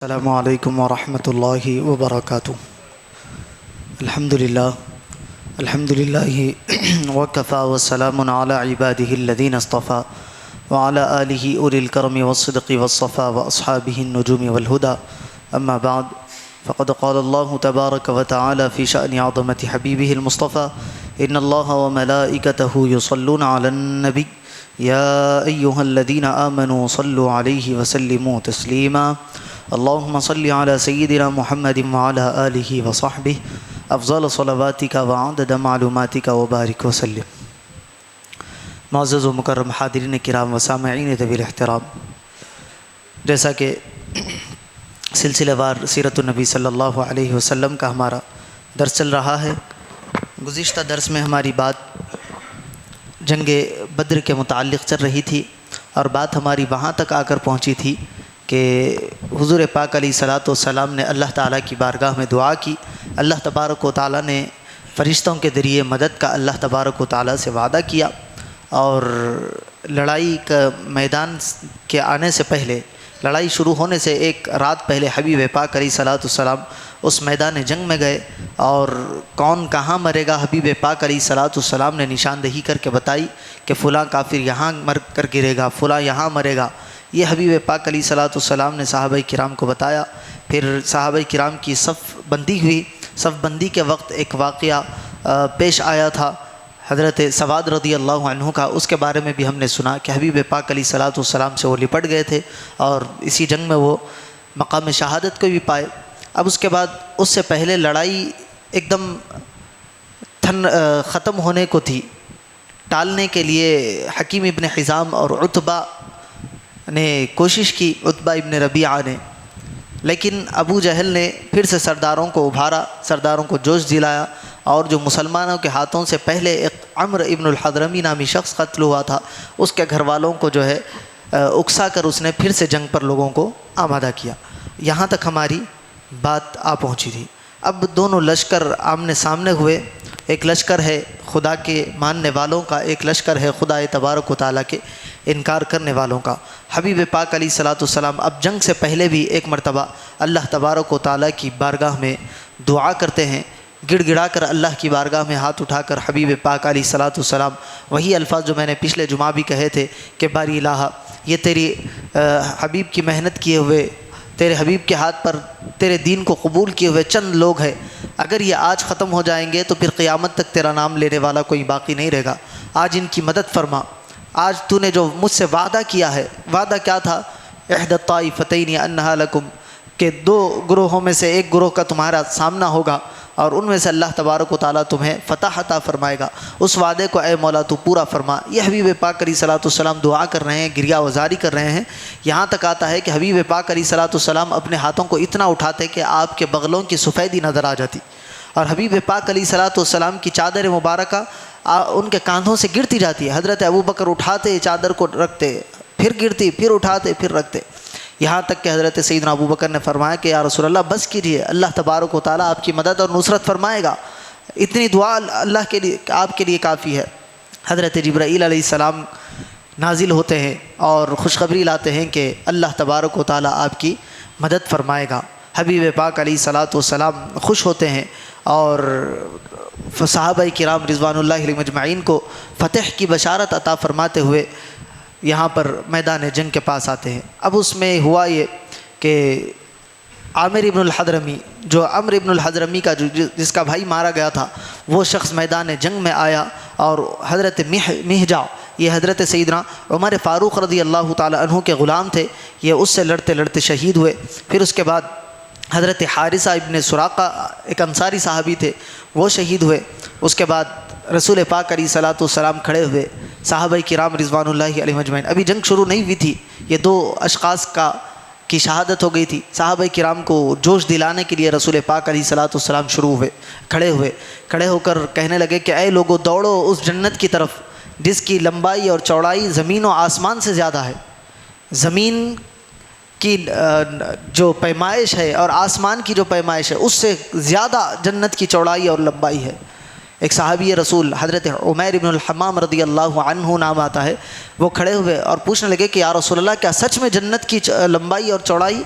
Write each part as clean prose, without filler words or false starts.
السلام علیکم ورحمۃ اللہ وبرکاتہ۔ الحمدللہ وکفیٰ وسلام علی عبادہ الذین اصطفیٰ وعلی آلہ اولی الکرم والصدق والصفا واصحابہ النجوم والہدی، اما بعد فقد قال اللہ تبارک وتعالی فی شأن عظمت حبیبہ المصطفیٰ ان اللہ وملائکتہ یصلون علی النبی یا ایہا الذین آمنوا صلوا علیہ وسلموا تسلیما۔ اللہم صلی علی سیدنا محمد وعلی آلہ وصحبہ افضل صلواتک وعدد معلوماتک وبارک وسلم۔ معزز و مکرم حاضرین کرام و سامعین ذوی احترام، جیسا کہ سلسلہ وار سیرت النبی صلی اللہ علیہ وسلم کا ہمارا درس چل رہا ہے، گزشتہ درس میں ہماری بات جنگ بدر کے متعلق چل رہی تھی اور بات ہماری وہاں تک آ کر پہنچی تھی کہ حضور پاک علیہ الصلاۃ والسلام نے اللہ تعالیٰ کی بارگاہ میں دعا کی۔ اللہ تبارک و تعالیٰ نے فرشتوں کے ذریعے مدد کا اللہ تبارک و تعالیٰ سے وعدہ کیا، اور لڑائی کا میدان کے آنے سے پہلے، لڑائی شروع ہونے سے ایک رات پہلے حبیب پاک علیہ الصلاۃ والسلام اس میدان جنگ میں گئے، اور کون کہاں مرے گا حبیب پاک علیہ الصلاۃ والسلام نے نشاندہی کر کے بتائی کہ فلاں کافر یہاں مر کر گرے گا، فلاں یہاں مرے گا۔ یہ حبیب پاک علیہ الصلاۃ والسلام نے صحابہ کرام کو بتایا۔ پھر صحابہ کرام کی صف بندی ہوئی۔ صف بندی کے وقت ایک واقعہ پیش آیا تھا حضرت سواد رضی اللہ عنہ کا، اس کے بارے میں بھی ہم نے سنا کہ حبیب پاک علیہ الصلاۃ والسلام سے وہ لپٹ گئے تھے اور اسی جنگ میں وہ مقام شہادت کو بھی پائے۔ اب اس کے بعد اس سے پہلے لڑائی ایک دم ختم ہونے کو تھی، ٹالنے کے لیے حکیم ابن حزام اور عتبہ نے کوشش کی، عتبہ ابن ربیعہ نے، لیکن ابو جہل نے پھر سے سرداروں کو ابھارا، سرداروں کو جوش دلایا، اور جو مسلمانوں کے ہاتھوں سے پہلے ایک عمرو ابن الحضرمی نامی شخص قتل ہوا تھا، اس کے گھر والوں کو جو ہے اکسا کر اس نے پھر سے جنگ پر لوگوں کو آمادہ کیا۔ یہاں تک ہماری بات آ پہنچی تھی۔ اب دونوں لشکر آمنے سامنے ہوئے، ایک لشکر ہے خدا کے ماننے والوں کا، ایک لشکر ہے خدا تبارک و تعالیٰ کے انکار کرنے والوں کا۔ حبیب پاک علیہ الصلاۃ والسلام اب جنگ سے پہلے بھی ایک مرتبہ اللہ تبارک و تعالیٰ کی بارگاہ میں دعا کرتے ہیں، گڑ گڑا کر اللہ کی بارگاہ میں ہاتھ اٹھا کر حبیب پاک علیہ الصلاۃ والسلام وہی الفاظ جو میں نے پچھلے جمعہ بھی کہے تھے کہ باری الہ، یہ تیری حبیب کی محنت کیے ہوئے، تیرے حبیب کے ہاتھ پر تیرے دین کو قبول کیے ہوئے چند لوگ ہیں، اگر یہ آج ختم ہو جائیں گے تو پھر قیامت تک تیرا نام لینے والا کوئی باقی نہیں رہے گا۔ آج ان کی مدد فرما، آج تو نے جو مجھ سے وعدہ کیا ہے، وعدہ کیا تھا؟ احد الطائفتین انہا لکم، کہ دو گروہوں میں سے ایک گروہ کا تمہارا سامنا ہوگا اور ان میں سے اللہ تبارک و تعالیٰ تمہیں فتح عطا فرمائے گا، اس وعدے کو اے مولا تو پورا فرما۔ یہ حبیب پاک علیہ الصلاۃ والسلام دعا کر رہے ہیں، گریہ وزاری کر رہے ہیں۔ یہاں تک آتا ہے کہ حبیب پاک علیہ الصلاۃ والسلام اپنے ہاتھوں کو اتنا اٹھاتے کہ آپ کے بغلوں کی سفیدی نظر آ جاتی، اور حبیب پاک علیہ الصلاۃ والسلام کی چادر مبارکہ ان کے کاندھوں سے گرتی جاتی ہے۔ حضرت ابوبکر اٹھاتے چادر کو رکھتے، پھر گرتی، پھر اٹھاتے، پھر رکھتے، یہاں تک کہ حضرت سیدنا ابوبکر نے فرمایا کہ یا رسول اللہ بس کیجیے، اللہ تبارک و تعالیٰ آپ کی مدد اور نصرت فرمائے گا، اتنی دعا اللہ کے لیے آپ کے لیے کافی ہے۔ حضرت جبرائیل علیہ السلام نازل ہوتے ہیں اور خوشخبری لاتے ہیں کہ اللہ تبارک و تعالیٰ آپ کی مدد فرمائے گا۔ حبیب پاک علیہ الصلاۃ والسلام خوش ہوتے ہیں اور صحابہ کرام رضوان اللہ علیہم اجمعین کو فتح کی بشارت عطا فرماتے ہوئے یہاں پر میدان جنگ کے پاس آتے ہیں۔ اب اس میں ہوا یہ کہ عامر ابن الحضرمی، جو عمرو ابن الحضرمی کا جس کا بھائی مارا گیا تھا، وہ شخص میدان جنگ میں آیا، اور حضرت مہجع، یہ حضرت سیدنا عمر فاروق رضی اللہ تعالی عنہ کے غلام تھے، یہ اس سے لڑتے لڑتے شہید ہوئے۔ پھر اس کے بعد حضرت حارثہ ابن سراقہ، ایک انصاری صحابی تھے، وہ شہید ہوئے۔ اس کے بعد رسول پاک علیہ الصلاۃ والسلام کھڑے ہوئے، صحابہ کرام رضوان اللہ علیہم اجمعین، ابھی جنگ شروع نہیں ہوئی تھی، یہ دو اشخاص کی شہادت ہو گئی تھی۔ صحابہ کرام کو جوش دلانے کے لیے رسول پاک علیہ الصلاۃ والسلام کھڑے ہو کر کہنے لگے کہ اے لوگو، دوڑو اس جنت کی طرف جس کی لمبائی اور چوڑائی زمین و آسمان سے زیادہ ہے۔ زمین کی جو پیمائش ہے اور آسمان کی جو پیمائش ہے، اس سے زیادہ جنت کی چوڑائی اور لمبائی ہے۔ ایک صحابی رسول حضرت عمیر بن الحمام رضی اللہ عنہ نام آتا ہے، وہ کھڑے ہوئے اور پوچھنے لگے کہ یا رسول اللہ، کیا سچ میں جنت کی لمبائی اور چوڑائی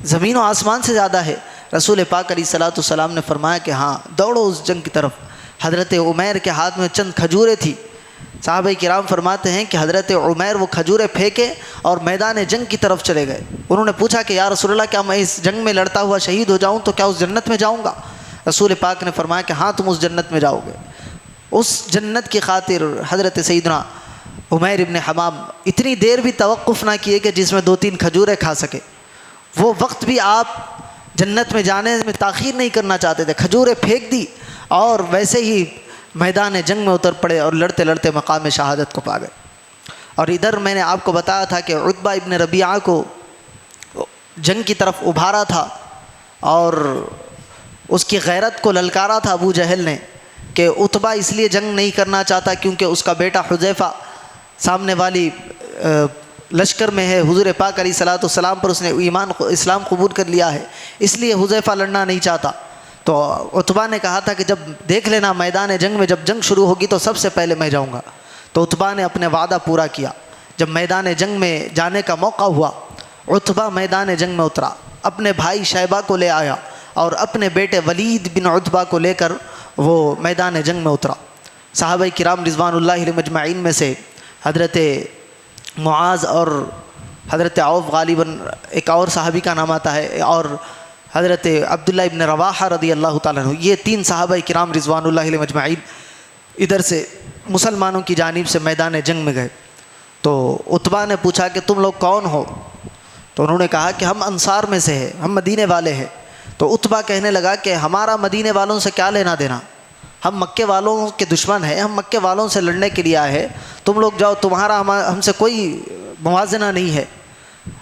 زمین و آسمان سے زیادہ ہے۔ رسول پاک علیہ الصلوۃ والسلام نے فرمایا کہ ہاں دوڑو اس جنگ کی طرف۔ حضرت عمیر کے ہاتھ میں چند کھجوریں تھی، صحابہ کرام فرماتے ہیں کہ حضرت عمیر وہ کھجوریں پھینکے اور میدان جنگ کی طرف چلے گئے۔ انہوں نے پوچھا کہ یا رسول اللہ کیا میں اس جنگ میں لڑتا ہوا شہید ہو جاؤں تو کیا اس جنت میں جاؤں گا؟ رسول پاک نے فرمایا کہ ہاں تم اس جنت میں جاؤ گے۔ اس جنت کی خاطر حضرت سیدنا عمیر ابن حمام اتنی دیر بھی توقف نہ کیے کہ جس میں 2-3 کھجوریں کھا سکے۔ وہ وقت بھی آپ جنت میں جانے میں تاخیر نہیں کرنا چاہتے تھے، کھجوریں پھینک دی اور ویسے ہی میدان جنگ میں اتر پڑے اور لڑتے لڑتے مقام شہادت کو پا گئے۔ اور ادھر میں نے آپ کو بتایا تھا کہ عتبہ ابن ربیعہ کو جنگ کی طرف ابھارا تھا اور اس کی غیرت کو للکارا تھا ابو جہل نے کہ عتبہ اس لیے جنگ نہیں کرنا چاہتا کیونکہ اس کا بیٹا حذیفہ سامنے والی لشکر میں ہے، حضور پاک علیہ الصلوۃ والسلام پر اس نے اسلام قبول کر لیا ہے، اس لیے حذیفہ لڑنا نہیں چاہتا۔ تو عتبہ نے کہا تھا کہ جب دیکھ لینا میدان جنگ میں جب جنگ شروع ہوگی تو سب سے پہلے میں جاؤں گا۔ تو عتبہ نے اپنے وعدہ پورا کیا۔ جب میدان جنگ میں جانے کا موقع ہوا، عتبہ میدان جنگ میں اترا، اپنے بھائی شیبہ کو لے آیا اور اپنے بیٹے ولید بن عتبہ کو لے کر وہ میدان جنگ میں اترا۔ صحابہ کرام رضوان اللہ علیہم اجمعین میں سے حضرت معاذ اور حضرت عوف غالباً ایک اور صحابی کا نام آتا ہے، اور حضرت عبداللہ ابن رواحہ رضی اللہ تعالیٰ عنہ، یہ 3 صحابہ کرام رضوان اللہ علیہم اجمعین ادھر سے مسلمانوں کی جانب سے میدان جنگ میں گئے۔ تو عتبہ نے پوچھا کہ تم لوگ کون ہو؟ تو انہوں نے کہا کہ ہم انصار میں سے ہیں، ہم مدینے والے ہیں۔ تو عتبہ کہنے لگا کہ ہمارا مدینے والوں سے کیا لینا دینا، ہم مکے والوں کے دشمن ہیں، ہم مکے والوں سے لڑنے کے لیے آئے ہیں، تم لوگ جاؤ، تمہارا ہم سے کوئی موازنہ نہیں ہے۔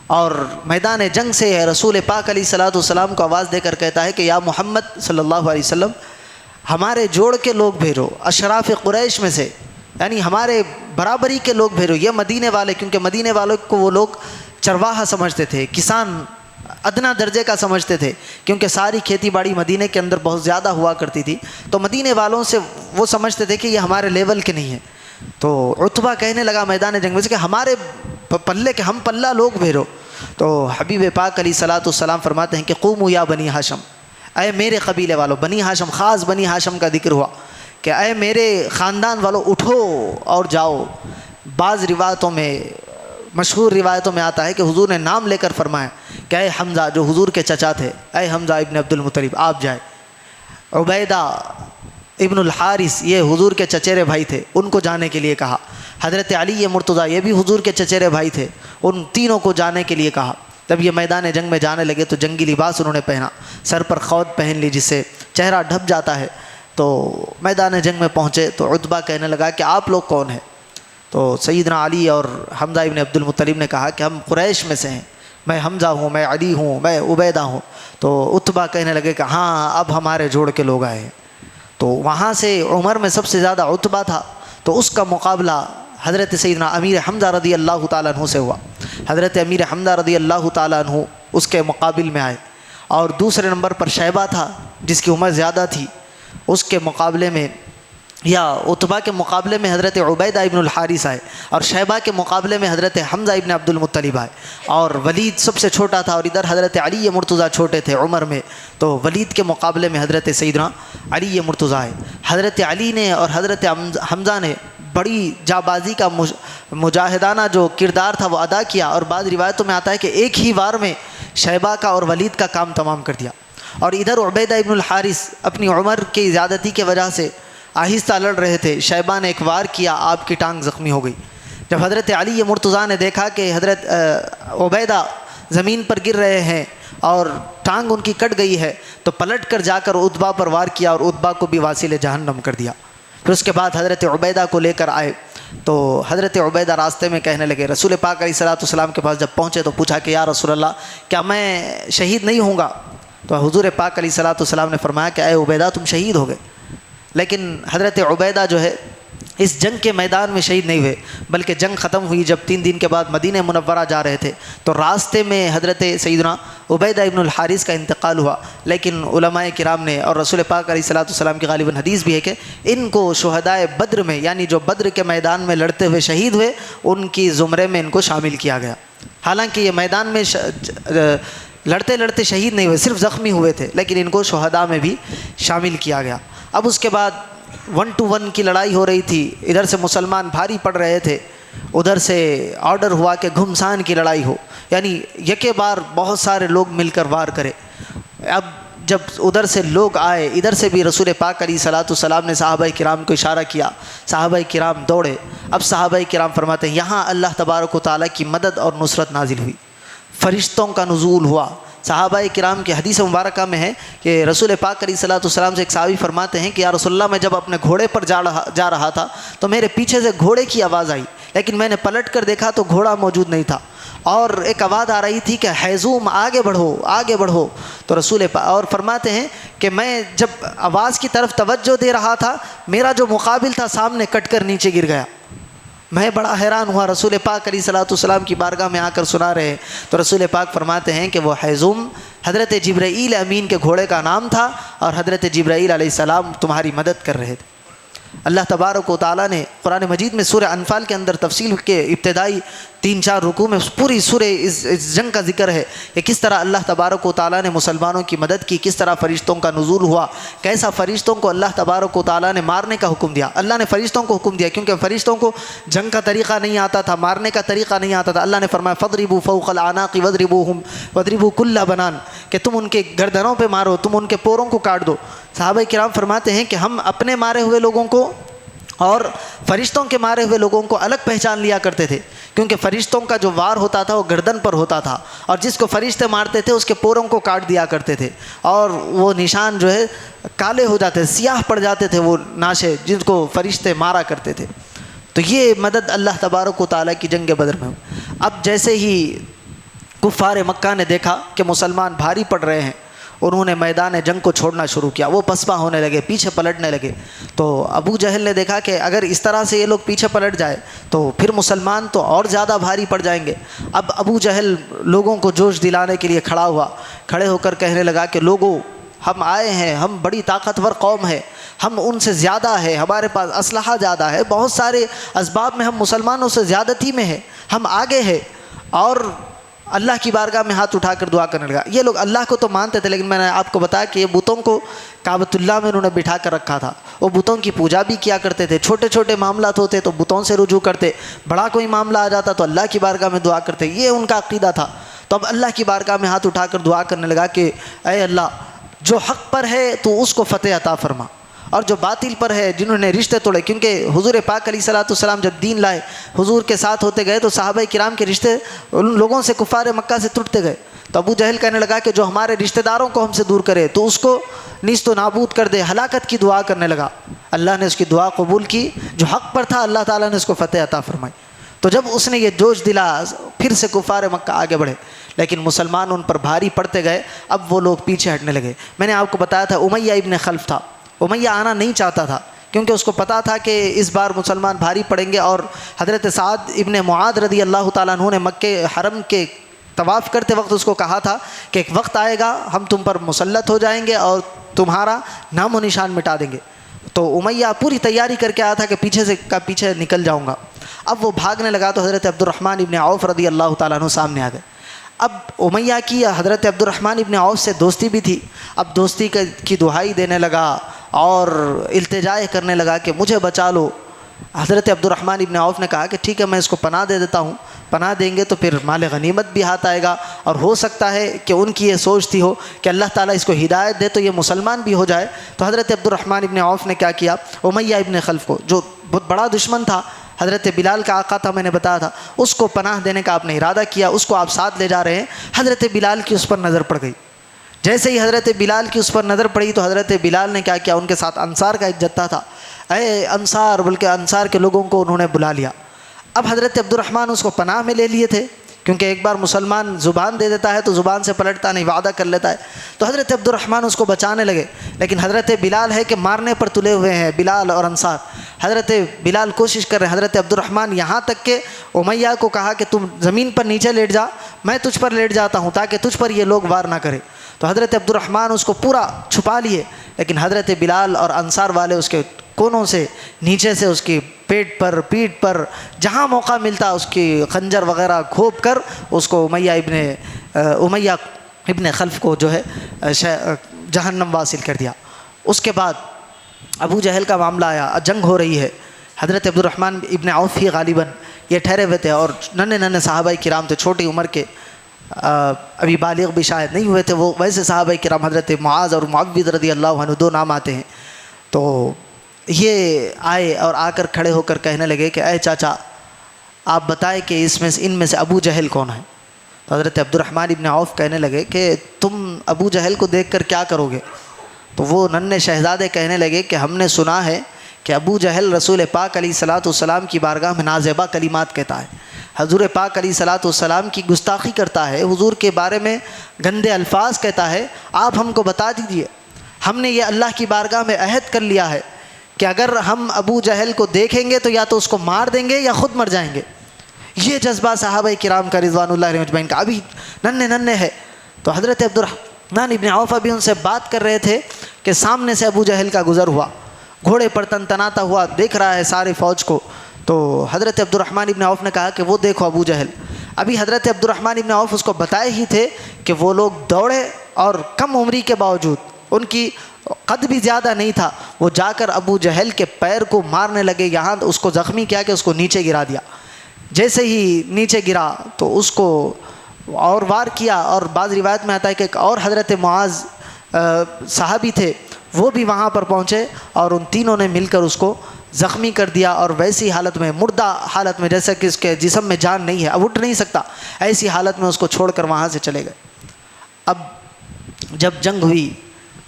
اور میدان جنگ سے رسول پاک علیہ الصلوۃ والسلام کو آواز دے کر کہتا ہے کہ یا محمد صلی اللہ علیہ وسلم ہمارے جوڑ کے لوگ بھیجو، اشراف قریش میں سے، یعنی ہمارے برابری کے لوگ بھیجو، یہ مدینے والے، کیونکہ مدینے والوں کو وہ لوگ چرواہا سمجھتے تھے، کسان ادنا درجے کا سمجھتے تھے، کیونکہ ساری کھیتی باڑی مدینے کے اندر بہت زیادہ ہوا کرتی تھی، تو مدینے والوں سے وہ سمجھتے تھے کہ یہ ہمارے لیول کے نہیں ہیں۔ تو عتبہ کہنے لگا میدان جنگ میں سے کہ ہمارے پلے کے ہم پلہ لوگ بھیجو۔ تو حبیب پاک علیہ الصلوۃ والسلام فرماتے ہیں کہ قوموا یا بنی ہاشم، اے میرے قبیلے والوں، بنی ہاشم، خاص بنی ہاشم کا ذکر ہوا کہ اے میرے خاندان والوں اٹھو اور جاؤ۔ بعض روایتوں میں، مشہور روایتوں میں آتا ہے کہ حضور نے نام لے کر فرمایا کہ اے حمزہ، جو حضور کے چچا تھے، اے حمزہ ابن عبد المطلب آپ جائے۔ عبیدہ ابن الحارث یہ حضور کے چچیرے بھائی تھے، ان کو جانے کے لیے کہا۔ حضرت علی مرتضیٰ یہ بھی حضور کے چچیرے بھائی تھے، ان تینوں کو جانے کے لیے کہا۔ جب یہ میدان جنگ میں جانے لگے تو جنگی لباس انہوں نے پہنا، سر پر خود پہن لی جس سے چہرہ ڈھپ جاتا ہے۔ تو میدان جنگ میں پہنچے تو عتبہ کہنے لگا کہ آپ لوگ کون ہیں؟ تو سیدنا علی اور حمزہ ابن عبد المطلب نے کہا کہ ہم قریش میں سے ہیں، میں حمزہ ہوں، میں علی ہوں، میں عبیدہ ہوں۔ تو عتبہ کہنے لگے کہ ہاں اب ہمارے جوڑ کے لوگ آئے ہیں۔ تو وہاں سے عمر میں سب سے زیادہ عتبہ تھا، تو اس کا مقابلہ حضرت سیدنا امیر حمزہ رضی اللہ تعالیٰ عنہ سے ہوا۔ حضرت امیر حمزہ رضی اللہ تعالیٰ عنہ اس کے مقابل میں آئے، اور دوسرے نمبر پر شیبہ تھا جس کی عمر زیادہ تھی، اس کے مقابلے میں یا عتبہ کے مقابلے میں حضرت عبیدہ ابن الحارث آئے، اور شیبہ کے مقابلے میں حضرت حمزہ ابن عبد المطلب آئے، اور ولید سب سے چھوٹا تھا، اور ادھر حضرت علی مرتضیٰ چھوٹے تھے عمر میں، تو ولید کے مقابلے میں حضرت سیدنا علی مرتضیٰ آئے۔ حضرت علی نے اور حضرت حمزہ نے بڑی جابازی کا مجاہدانہ جو کردار تھا وہ ادا کیا، اور بعض روایتوں میں آتا ہے کہ ایک ہی وار میں شیبہ کا اور ولید کا کام تمام کر دیا۔ اور ادھر عبیدہ ابن الحارث اپنی عمر کی زیادتی کی وجہ سے آہستہ لڑ رہے تھے، شیبہ نے ایک وار کیا، آپ کی ٹانگ زخمی ہو گئی۔ جب حضرت علی مرتضیٰ نے دیکھا کہ حضرت عبیدہ زمین پر گر رہے ہیں اور ٹانگ ان کی کٹ گئی ہے، تو پلٹ کر جا کر عتبہ پر وار کیا اور عتبہ کو بھی واصل جہنم کر دیا۔ پھر اس کے بعد حضرت عبیدہ کو لے کر آئے، تو حضرت عبیدہ راستے میں کہنے لگے، رسول پاک علیہ الصلوۃ والسلام کے پاس جب پہنچے تو پوچھا کہ یا رسول اللہ کیا میں شہید نہیں ہوں گا؟ تو حضور پاک علیہ الصلوۃ والسلام نے فرمایا کہ اے عبیدہ تم شہید ہو گئے۔ لیکن حضرت عبیدہ جو ہے اس جنگ کے میدان میں شہید نہیں ہوئے، بلکہ جنگ ختم ہوئی جب 3 دن کے بعد مدینہ منورہ جا رہے تھے تو راستے میں حضرت سیدنا عبیدہ ابن الحارث کا انتقال ہوا۔ لیکن علماء کرام نے اور رسول پاک علیہ الصلوۃ والسلام کی غالباً حدیث بھی ہے کہ ان کو شہدائے بدر میں، یعنی جو بدر کے میدان میں لڑتے ہوئے شہید ہوئے، ان کی زمرے میں ان کو شامل کیا گیا۔ حالانکہ یہ میدان میں لڑتے لڑتے شہید نہیں ہوئے، صرف زخمی ہوئے تھے، لیکن ان کو شہداء میں بھی شامل کیا گیا۔ اب اس کے بعد 1 to 1 کی لڑائی ہو رہی تھی، ادھر سے مسلمان بھاری پڑ رہے تھے، ادھر سے آرڈر ہوا کہ گھمسان کی لڑائی ہو، یعنی یکے بار بہت سارے لوگ مل کر وار کرے۔ اب جب ادھر سے لوگ آئے، ادھر سے بھی رسول پاک علیہ الصلوۃ والسلام نے صحابہ کرام کو اشارہ کیا، صحابہ کرام دوڑے۔ اب صحابہ کرام فرماتے ہیں یہاں اللہ تبارک و تعالیٰ کی مدد اور نصرت نازل ہوئی، فرشتوں کا نزول ہوا۔ صحابہ کرام کی حدیث مبارکہ میں ہے کہ رسول پاک علیہ الصلوۃ والسلام سے ایک صحابی فرماتے ہیں کہ یا رسول اللہ، میں جب اپنے گھوڑے پر جا رہا تھا تو میرے پیچھے سے گھوڑے کی آواز آئی، لیکن میں نے پلٹ کر دیکھا تو گھوڑا موجود نہیں تھا، اور ایک آواز آ رہی تھی کہ حیزوم آگے بڑھو آگے بڑھو۔ تو رسول اور فرماتے ہیں کہ میں جب آواز کی طرف توجہ دے رہا تھا، میرا جو مقابل تھا سامنے کٹ کر نیچے گر گیا۔ میں بڑا حیران ہوا، رسول پاک علیہ الصلوۃ والسلام کی بارگاہ میں آ کر سنا رہے ہیں تو رسول پاک فرماتے ہیں کہ وہ حیزوم حضرت جبرائیل امین کے گھوڑے کا نام تھا، اور حضرت جبرائیل علیہ السلام تمہاری مدد کر رہے تھے۔ اللہ تبارک و تعالیٰ نے قرآن مجید میں سورہ انفال کے اندر تفصیل کے ابتدائی 3-4 رکوع میں پوری سورہ اس جنگ کا ذکر ہے کہ کس طرح اللہ تبارک و تعالیٰ نے مسلمانوں کی مدد کی، کس طرح فرشتوں کا نزول ہوا، کیسا فرشتوں کو اللہ تبارک و تعالیٰ نے مارنے کا حکم دیا۔ اللہ نے فرشتوں کو حکم دیا کیونکہ فرشتوں کو جنگ کا طریقہ نہیں آتا تھا، مارنے کا طریقہ نہیں آتا تھا۔ اللہ نے فرمایا فَاضْرِبُوا فَوْقَ الْأَعْنَاقِ وَاضْرِبُوا كُلَّ بَنَانٍ، کہ تم ان کے گردنوں پہ مارو، تم ان کے پوروں کو کاٹ دو۔ صحابہ کرام فرماتے ہیں کہ ہم اپنے مارے ہوئے لوگوں کو اور فرشتوں کے مارے ہوئے لوگوں کو الگ پہچان لیا کرتے تھے، کیونکہ فرشتوں کا جو وار ہوتا تھا وہ گردن پر ہوتا تھا، اور جس کو فرشتے مارتے تھے اس کے پوروں کو کاٹ دیا کرتے تھے، اور وہ نشان جو ہے کالے ہو جاتے، سیاہ پڑ جاتے تھے وہ ناشے جن کو فرشتے مارا کرتے تھے۔ تو یہ مدد اللہ تبارک و تعالیٰ کی جنگ بدر میں ہو۔ اب جیسے ہی کفار مکہ نے دیکھا کہ مسلمان بھاری پڑ رہے ہیں، انہوں نے میدان جنگ کو چھوڑنا شروع کیا، وہ پسپا ہونے لگے، پیچھے پلٹنے لگے۔ تو ابو جہل نے دیکھا کہ اگر اس طرح سے یہ لوگ پیچھے پلٹ جائے تو پھر مسلمان تو اور زیادہ بھاری پڑ جائیں گے۔ اب ابو جہل لوگوں کو جوش دلانے کے لیے کھڑا ہوا، کھڑے ہو کر کہنے لگا کہ لوگوں، ہم آئے ہیں، ہم بڑی طاقتور قوم ہے، ہم ان سے زیادہ ہے، ہمارے پاس اسلحہ زیادہ ہے، بہت سارے اسباب میں ہم مسلمانوں سے زیادتی میں ہیں، ہم آگے ہیں۔ اور اللہ کی بارگاہ میں ہاتھ اٹھا کر دعا کرنے لگا۔ یہ لوگ اللہ کو تو مانتے تھے، لیکن میں نے آپ کو بتایا کہ یہ بتوں کو کعبۃ اللہ میں انہوں نے بٹھا کر رکھا تھا، وہ بتوں کی پوجا بھی کیا کرتے تھے۔ چھوٹے چھوٹے معاملات ہوتے تو بتوں سے رجوع کرتے، بڑا کوئی معاملہ آ جاتا تو اللہ کی بارگاہ میں دعا کرتے، یہ ان کا عقیدہ تھا۔ تو اب اللہ کی بارگاہ میں ہاتھ اٹھا کر دعا کرنے لگا کہ اے اللہ، جو حق پر ہے تو اس کو فتح عطا فرما، اور جو باطل پر ہے، جنہوں نے رشتے توڑے، کیونکہ حضور پاک علیہ الصلوۃ والسلام جب دین لائے، حضور کے ساتھ ہوتے گئے تو صحابہ کرام کے رشتے ان لوگوں سے، کفار مکہ سے ٹوٹتے گئے۔ تو ابو جہل کہنے لگا کہ جو ہمارے رشتہ داروں کو ہم سے دور کرے تو اس کو نیست و نابود کر دے، ہلاکت کی دعا کرنے لگا۔ اللہ نے اس کی دعا قبول کی، جو حق پر تھا اللہ تعالیٰ نے اس کو فتح عطا فرمائی۔ تو جب اس نے یہ جوش دلا، پھر سے کفار مکہ آگے بڑھے، لیکن مسلمان ان پر بھاری پڑتے گئے۔ اب وہ لوگ پیچھے ہٹنے لگے۔ میں نے آپ کو بتایا تھا امیہ ابن خلف تھا، امیہ آنا نہیں چاہتا تھا کیونکہ اس کو پتا تھا کہ اس بار مسلمان بھاری پڑیں گے، اور حضرت سعد ابن معاذ رضی اللہ تعالیٰ عنہ نے مکہ حرم کے طواف کرتے وقت اس کو کہا تھا کہ ایک وقت آئے گا ہم تم پر مسلط ہو جائیں گے اور تمہارا نام و نشان مٹا دیں گے۔ تو امیہ پوری تیاری کر کے آیا تھا کہ پیچھے نکل جاؤں گا۔ اب وہ بھاگنے لگا تو حضرت عبد الرحمن ابن عوف رضی اللہ تعالیٰ عنہ سامنے آ گئے۔ اب امیہ کی حضرت عبد الرحمن ابن عوف سے دوستی بھی تھی، اب دوستی کی دہائی دینے لگا اور التجا کرنے لگا کہ مجھے بچا لو۔ حضرت عبد الرحمن ابن عوف نے کہا کہ ٹھیک ہے، میں اس کو پناہ دے دیتا ہوں، پناہ دیں گے تو پھر مال غنیمت بھی ہاتھ آئے گا، اور ہو سکتا ہے کہ ان کی یہ سوچ تھی ہو کہ اللہ تعالیٰ اس کو ہدایت دے تو یہ مسلمان بھی ہو جائے۔ تو حضرت عبد الرحمن ابن عوف نے کیا کیا، امیہ ابن خلف کو، جو بہت بڑا دشمن تھا، حضرت بلال کا آقا تھا، میں نے بتایا تھا، اس کو پناہ دینے کا آپ نے ارادہ کیا، اس کو آپ ساتھ لے جا رہے ہیں۔ حضرت بلال کی اس پر نظر پڑ گئی۔ جیسے ہی حضرت بلال کی اس پر نظر پڑی تو حضرت بلال نے کیا کیا، ان کے ساتھ انصار کا ایک جتھا تھا، اے انصار، بلکہ انصار کے لوگوں کو انہوں نے بلا لیا۔ اب حضرت عبد الرحمن اس کو پناہ میں لے لیے تھے، کیونکہ ایک بار مسلمان زبان دے دیتا ہے تو زبان سے پلٹتا نہیں، وعدہ کر لیتا ہے۔ تو حضرت عبد الرحمن اس کو بچانے لگے، لیکن حضرت بلال ہے کہ مارنے پر تلے ہوئے ہیں، بلال اور انصار۔ حضرت بلال کوشش کر رہے ہیں، حضرت عبد الرحمن یہاں تک کہ امیہ کو کہا کہ تم زمین پر نیچے لیٹ جا، میں تجھ پر لیٹ جاتا ہوں تاکہ تجھ پر یہ لوگ وار نہ کرے۔ تو حضرت عبد الرحمن اس کو پورا چھپا لیے، لیکن حضرت بلال اور انصار والے اس کے کونوں سے، نیچے سے، اس کی پیٹ پر جہاں موقع ملتا اس کی خنجر وغیرہ گھوپ کر اس کو امیہ ابن خلف کو جو ہے جہنم واصل کر دیا۔ اس کے بعد ابو جہل کا معاملہ آیا، جنگ ہو رہی ہے، حضرت عبد الرحمن ابن عوف ہی غالباً یہ ٹھہرے ہوئے تھے، اور ننھے صحابہ کرام تھے، چھوٹی عمر کے، ابھی بالغ بھی شاید نہیں ہوئے تھے وہ، ویسے صحابہ کرام حضرت معاذ اور معوذ رضی اللہ عنہ 2 نام آتے ہیں۔ تو یہ آئے اور آ کر کھڑے ہو کر کہنے لگے کہ اے چاچا آپ بتائیں کہ ان میں سے ابو جہل کون ہے؟ تو حضرت عبد الرحمن ابن عوف کہنے لگے کہ تم ابو جہل کو دیکھ کر کیا کرو گے؟ تو وہ ننھے شہزادے کہنے لگے کہ ہم نے سنا ہے کہ ابو جہل رسول پاک علیہ الصلاۃ والسلام کی بارگاہ میں نازیبا کلمات کہتا ہے، حضور پاک علیہ الصلاۃ والسلام کی گستاخی کرتا ہے، حضور کے بارے میں گندے الفاظ کہتا ہے، آپ ہم کو بتا دیجئے۔ ہم نے یہ اللہ کی بارگاہ میں عہد کر لیا ہے کہ اگر ہم ابو جہل کو دیکھیں گے تو یا تو اس کو مار دیں گے یا خود مر جائیں گے۔ یہ جذبہ صحابہ کرام کا رضوان اللہ علیہم اجمعین کا ابھی ننھے ہے۔ تو حضرت عبد الرحمن ابن عوف ابھی ان سے بات کر رہے تھے کہ سامنے سے ابو جہل کا گزر ہوا، گھوڑے پر تنتناتا ہوا دیکھ رہا ہے سارے فوج کو۔ تو حضرت عبد الرحمن ابن عوف نے کہا کہ وہ دیکھو ابو جہل۔ ابھی حضرت عبد الرحمن ابن عوف اس کو بتائے ہی تھے کہ وہ لوگ دوڑے اور کم عمری کے باوجود، ان کی قد بھی زیادہ نہیں تھا، وہ جا کر ابو جہل کے پیر کو مارنے لگے، یہاں اس کو زخمی کیا کہ اس کو نیچے گرا دیا۔ جیسے ہی نیچے گرا تو اس کو اور وار کیا، اور بعض روایت میں آتا ہے کہ ایک اور حضرت معاذ صحابی تھے، وہ بھی وہاں پر پہنچے اور ان تینوں نے مل کر اس کو زخمی کر دیا، اور ویسی حالت میں، مردہ حالت میں، جیسا کہ اس کے جسم میں جان نہیں ہے، اب اٹھ نہیں سکتا، ایسی حالت میں اس کو چھوڑ کر وہاں سے چلے گئے۔ اب جب جنگ ہوئی،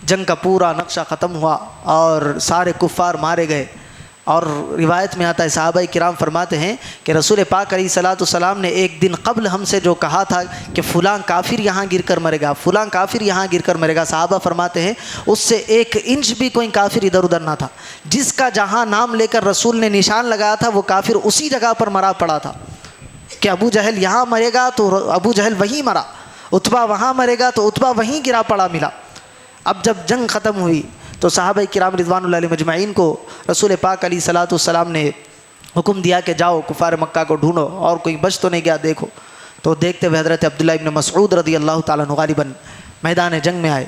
جنگ کا پورا نقشہ ختم ہوا اور سارے کفار مارے گئے، اور روایت میں آتا ہے صحابہ کرام فرماتے ہیں کہ رسول پاک علیہ الصلاۃ والسلام نے ایک دن قبل ہم سے جو کہا تھا کہ فلاں کافر یہاں گر کر مرے گا، فلاں کافر یہاں گر کر مرے گا، صحابہ فرماتے ہیں اس سے 1 انچ بھی کوئی کافر ادھر ادھر نہ تھا، جس کا جہاں نام لے کر رسول نے نشان لگایا تھا وہ کافر اسی جگہ پر مرا پڑا تھا، کہ ابو جہل یہاں مرے گا تو ابو جہل وہیں مرا، عتبہ وہاں مرے گا تو عتبہ وہیں گرا پڑا ملا۔ اب جب جنگ ختم ہوئی تو صحابہ کرام رضوان اللہ علیہم اجمعین کو رسول پاک علیہ الصلاۃ والسلام نے حکم دیا کہ جاؤ کفار مکہ کو ڈھونڈو، اور کوئی بچ تو نہیں گیا دیکھو۔ تو دیکھتے ہوئے حضرت عبداللہ ابن مسعود رضی اللہ تعالیٰ عنہ غالباً میدان جنگ میں آئے،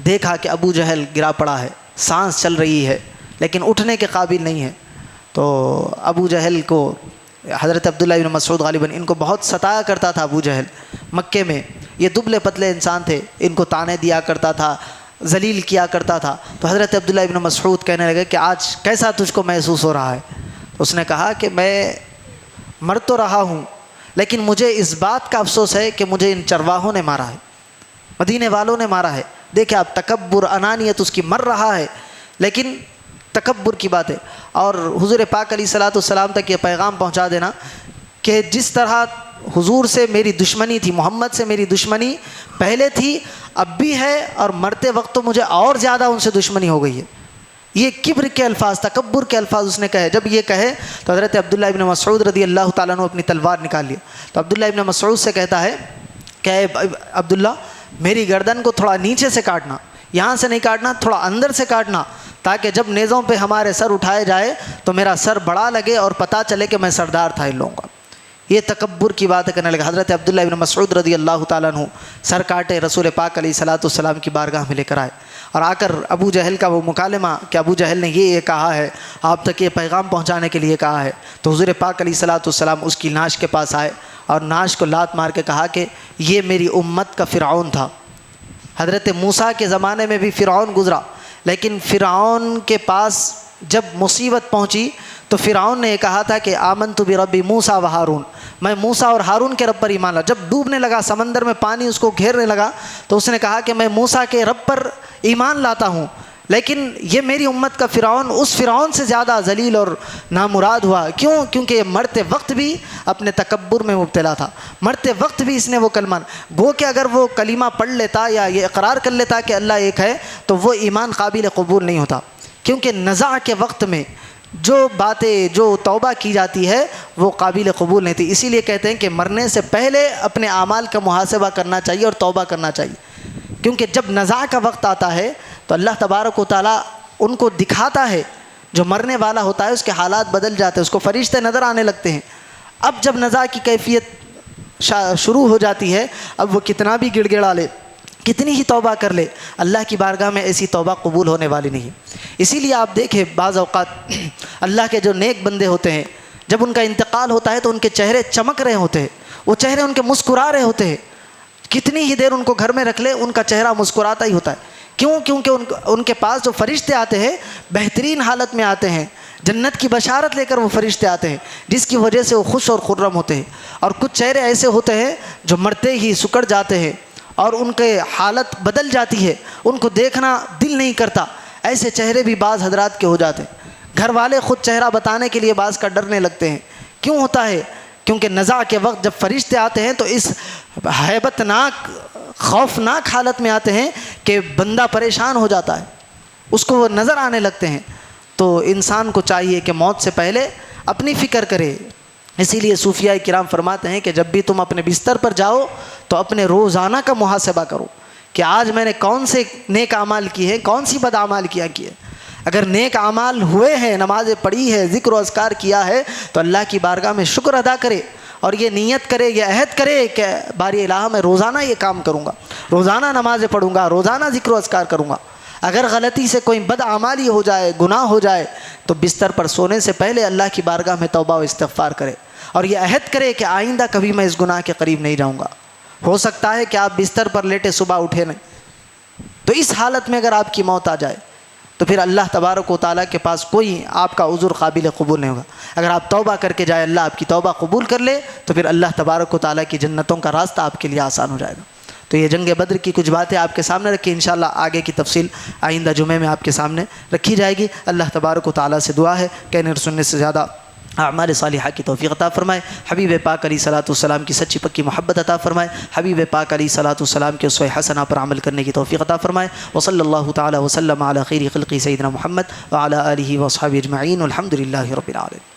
دیکھا کہ ابو جہل گرا پڑا ہے، سانس چل رہی ہے لیکن اٹھنے کے قابل نہیں ہے۔ تو ابو جہل کو حضرت عبداللہ ابن مسعود غالباً ان کو بہت ستایا کرتا تھا ابو جہل، مکے میں یہ دبلے پتلے انسان تھے، ان کو تانے دیا کرتا تھا، ذلیل کیا کرتا تھا۔ تو حضرت عبداللہ ابن مسعود کہنے لگے کہ آج کیسا تجھ کو محسوس ہو رہا ہے؟ اس نے کہا کہ میں مر تو رہا ہوں لیکن مجھے اس بات کا افسوس ہے کہ مجھے ان چرواہوں نے مارا ہے، مدینے والوں نے مارا ہے۔ دیکھیں آپ، تکبر، انانیت اس کی مر رہا ہے لیکن تکبر کی بات ہے۔ اور حضور پاک علیہ الصلاۃ والسلام تک یہ پیغام پہنچا دینا کہ جس طرح حضور سے میری دشمنی تھی، محمد سے میری دشمنی پہلے تھی، اب بھی ہے، اور مرتے وقت تو مجھے اور زیادہ ان سے دشمنی ہو گئی ہے۔ یہ کبر کے الفاظ، تکبر کے الفاظ اس نے کہے۔ جب یہ کہے تو حضرت عبداللہ ابن مسعود رضی اللہ تعالیٰ عنہ اپنی تلوار نکال لیا۔ تو عبداللہ ابن مسعود سے کہتا ہے کہ اے عبداللہ میری گردن کو تھوڑا نیچے سے کاٹنا، یہاں سے نہیں کاٹنا، تھوڑا اندر سے کاٹنا، تاکہ جب نیزوں پہ ہمارے سر اٹھائے جائے تو میرا سر بڑا لگے اور پتہ چلے کہ میں سردار تھا ان لوگوں کا۔ یہ تکبر کی بات کرنے لگا۔ حضرت عبداللہ ابن مسعود رضی اللہ تعالیٰ عنہ سر کاٹے رسول پاک علیہ الصلاۃ والسلام کی بارگاہ میں لے کر آئے، اور آ کر ابو جہل کا وہ مکالمہ کہ ابو جہل نے یہ کہا ہے، آپ تک یہ پیغام پہنچانے کے لیے کہا ہے، تو حضور پاک علیہ الصلاۃ والسلام اس کی ناش کے پاس آئے اور ناش کو لات مار کے کہا کہ یہ میری امت کا فرعون تھا۔ حضرت موسیٰ کے زمانے میں بھی فرعون گزرا، لیکن فرعون کے پاس جب مصیبت پہنچی تو فرعون نے یہ کہا تھا کہ آمنت برب موسیٰ و ہارون، میں موسیٰ اور ہارون کے رب پر ایمان لایا۔ جب ڈوبنے لگا سمندر میں، پانی اس کو گھیرنے لگا، تو اس نے کہا کہ میں موسیٰ کے رب پر ایمان لاتا ہوں، لیکن یہ میری امت کا فرعون اس فرعون سے زیادہ ذلیل اور نامراد ہوا۔ کیوں؟ کیونکہ یہ مرتے وقت بھی اپنے تکبر میں مبتلا تھا، مرتے وقت بھی اس نے وہ کلمہ، گو کہ اگر وہ کلمہ پڑھ لیتا یا یہ اقرار کر لیتا کہ اللہ ایک ہے تو وہ ایمان قابل قبول نہیں ہوتا، کیونکہ نزاع کے وقت میں جو باتیں، جو توبہ کی جاتی ہے وہ قابل قبول نہیں تھی۔ اسی لیے کہتے ہیں کہ مرنے سے پہلے اپنے اعمال کا محاسبہ کرنا چاہیے اور توبہ کرنا چاہیے، کیونکہ جب نزاع کا وقت آتا ہے تو اللہ تبارک و تعالیٰ ان کو دکھاتا ہے، جو مرنے والا ہوتا ہے اس کے حالات بدل جاتے ہیں، اس کو فرشتے نظر آنے لگتے ہیں۔ اب جب نزاع کی کیفیت شروع ہو جاتی ہے، اب وہ کتنا بھی گڑ گڑا لے، کتنی ہی توبہ کر لے، اللہ کی بارگاہ میں ایسی توبہ قبول ہونے والی نہیں۔ اسی لیے آپ دیکھیں بعض اوقات اللہ کے جو نیک بندے ہوتے ہیں، جب ان کا انتقال ہوتا ہے تو ان کے چہرے چمک رہے ہوتے ہیں، وہ چہرے ان کے مسکرا رہے ہوتے ہیں، کتنی ہی دیر ان کو گھر میں رکھ لے ان کا چہرہ مسکراتا ہی ہوتا ہے۔ کیوں؟ کیونکہ ان کے پاس جو فرشتے آتے ہیں بہترین حالت میں آتے ہیں، جنت کی بشارت لے کر وہ فرشتے آتے ہیں، جس کی وجہ سے وہ خوش اور خرم ہوتے ہیں۔ اور کچھ چہرے ایسے ہوتے ہیں جو مرتے ہی سکڑ جاتے ہیں اور ان کے حالت بدل جاتی ہے، ان کو دیکھنا دل نہیں کرتا۔ ایسے چہرے بھی بعض حضرات کے ہو جاتے ہیں، گھر والے خود چہرہ بتانے کے لیے بعض کا ڈرنے لگتے ہیں۔ کیوں ہوتا ہے؟ کیونکہ نزع کے وقت جب فرشتے آتے ہیں تو اس ہیبت ناک خوفناک حالت میں آتے ہیں کہ بندہ پریشان ہو جاتا ہے، اس کو وہ نظر آنے لگتے ہیں۔ تو انسان کو چاہیے کہ موت سے پہلے اپنی فکر کرے۔ اسی لیے صوفیاء کرام فرماتے ہیں کہ جب بھی تم اپنے بستر پر جاؤ تو اپنے روزانہ کا محاسبہ کرو کہ آج میں نے کون سے نیک اعمال کیے ہیں، کون سی بد اعمال کیا کیے۔ اگر نیک اعمال ہوئے ہیں، نمازیں پڑھی ہے، ذکر و اذکار کیا ہے، تو اللہ کی بارگاہ میں شکر ادا کرے اور یہ نیت کرے، یہ عہد کرے کہ باری الہ میں روزانہ یہ کام کروں گا، روزانہ نمازیں پڑھوں گا، روزانہ ذکر و اذکار کروں گا۔ اگر غلطی سے کوئی بد اعمالی ہو جائے، گناہ ہو جائے، تو بستر پر سونے سے پہلے اللہ کی بارگاہ میں توبہ و استغفار کرے اور یہ عہد کرے کہ آئندہ کبھی میں اس گناہ کے قریب نہیں جاؤں گا۔ ہو سکتا ہے کہ آپ بستر پر لیٹے صبح اٹھے نہیں، تو اس حالت میں اگر آپ کی موت آ جائے تو پھر اللہ تبارک و تعالیٰ کے پاس کوئی آپ کا عذر قابل قبول نہیں ہوگا۔ اگر آپ توبہ کر کے جائے، اللہ آپ کی توبہ قبول کر لے، تو پھر اللہ تبارک و تعالیٰ کی جنتوں کا راستہ آپ کے لیے آسان ہو جائے گا۔ تو یہ جنگ بدر کی کچھ باتیں آپ کے سامنے رکھی، انشاءاللہ آگے کی تفصیل آئندہ جمعے میں آپ کے سامنے رکھی جائے گی۔ اللہ تبارک و تعالیٰ سے دعا ہے کہ اور سننے سے زیادہ اعمال صالحہ کی توفیق عطا فرمائے، حبیب پاک علیہ الصلوۃ والسلام کی سچی پکی محبت عطا فرمائے، حبیب پاک علیہ الصلوۃ والسلام کے اسوہ حسنہ پر عمل کرنے کی توفیق عطا فرمائے۔ وصلی اللہ تعالی وسلم علی خیر خلقی سیدنا محمد وعلی آلہ واصحابہ اجمعین، والحمد للہ رب العالمین۔